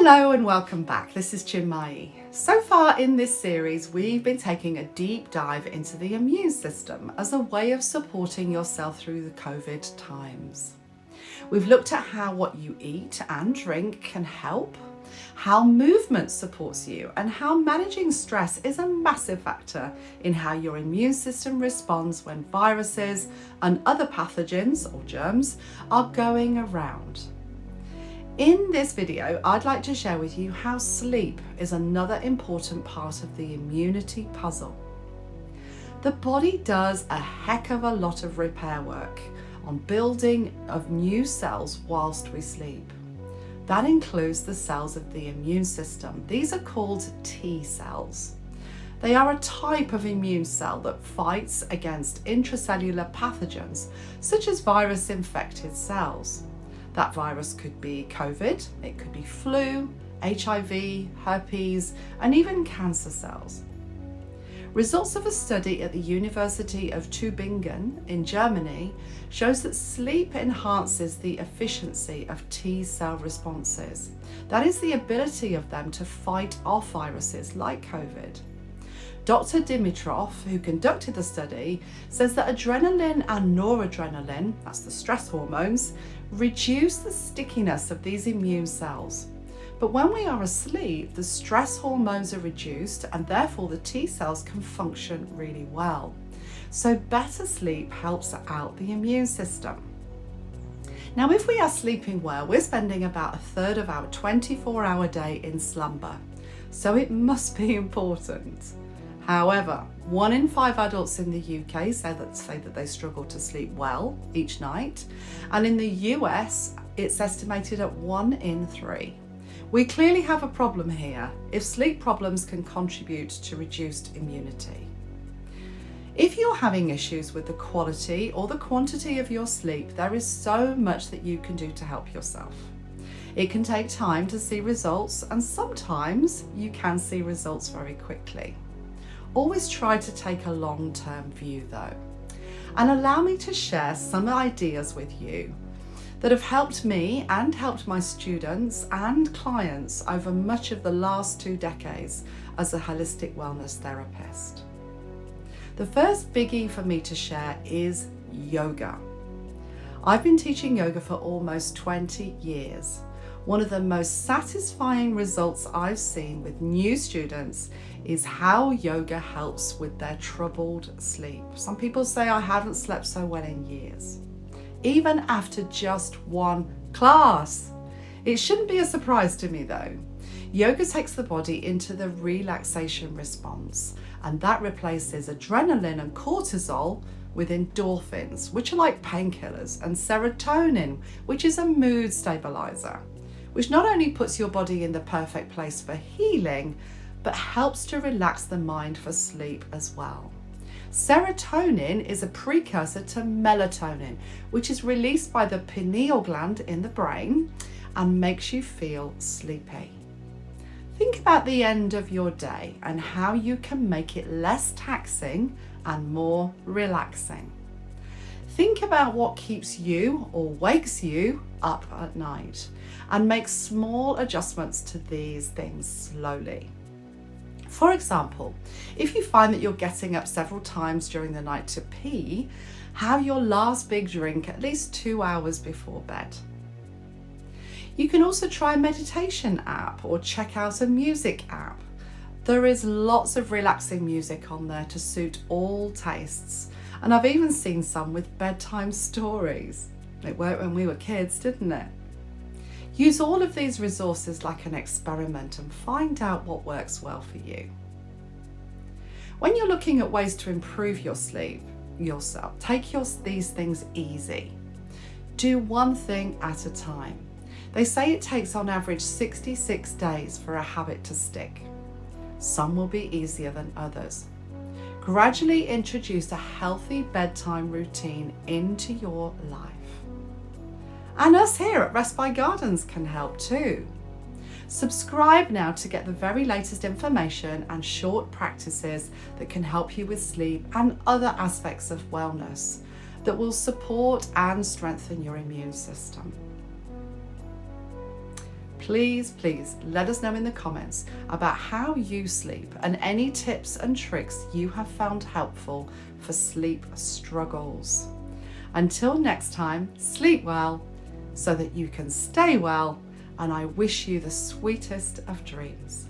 Hello and welcome back. This is Chinmayi. So far in this series, we've been taking a deep dive into the immune system as a way of supporting yourself through the COVID times. We've looked at how what you eat and drink can help, how movement supports you, and how managing stress is a massive factor in how your immune system responds when viruses and other pathogens or germs are going around. In this video, I'd like to share with you how sleep is another important part of the immunity puzzle. The body does a heck of a lot of repair work on building of new cells whilst we sleep. That includes the cells of the immune system. These are called T cells. They are a type of immune cell that fights against intracellular pathogens, such as virus-infected cells. That virus could be COVID, it could be flu, HIV, herpes, and even cancer cells. Results of a study at the University of Tübingen in Germany shows that sleep enhances the efficiency of T cell responses. That is the ability of them to fight off viruses like COVID. Dr. Dimitrov, who conducted the study, says that adrenaline and noradrenaline, that's the stress hormones, reduce the stickiness of these immune cells. But when we are asleep, the stress hormones are reduced and therefore the T cells can function really well. So better sleep helps out the immune system. Now, if we are sleeping well, we're spending about a third of our 24-hour day in slumber. So it must be important. However, 1 in 5 adults in the UK say that they struggle to sleep well each night, and in the US, it's estimated at 1 in 3. We clearly have a problem here if sleep problems can contribute to reduced immunity. If you're having issues with the quality or the quantity of your sleep, there is so much that you can do to help yourself. It can take time to see results, and sometimes you can see results very quickly. Always try to take a long-term view though, and allow me to share some ideas with you that have helped me and helped my students and clients over much of the last 2 decades as a holistic wellness therapist. The first biggie for me to share is yoga. I've been teaching yoga for almost 20 years. One of the most satisfying results I've seen with new students is how yoga helps with their troubled sleep. Some people say I haven't slept so well in years, even after just 1 class. It shouldn't be a surprise to me though. Yoga takes the body into the relaxation response, and that replaces adrenaline and cortisol with endorphins, which are like painkillers, and serotonin, which is a mood stabilizer, which not only puts your body in the perfect place for healing, but helps to relax the mind for sleep as well. Serotonin is a precursor to melatonin, which is released by the pineal gland in the brain and makes you feel sleepy. Think about the end of your day and how you can make it less taxing and more relaxing. Think about what keeps you or wakes you up at night and make small adjustments to these things slowly. For example, if you find that you're getting up several times during the night to pee, have your last big drink at least 2 hours before bed. You can also try a meditation app or check out a music app. There is lots of relaxing music on there to suit all tastes, and I've even seen some with bedtime stories. It worked when we were kids, didn't it? Use all of these resources like an experiment and find out what works well for you. When you're looking at ways to improve your sleep yourself, take these things easy. Do one thing at a time. They say it takes on average 66 days for a habit to stick. Some will be easier than others. Gradually introduce a healthy bedtime routine into your life. And us here at Rest by Gardens can help too. Subscribe now to get the very latest information and short practices that can help you with sleep and other aspects of wellness that will support and strengthen your immune system. Please let us know in the comments about how you sleep and any tips and tricks you have found helpful for sleep struggles. Until next time, sleep well so that you can stay well, and I wish you the sweetest of dreams.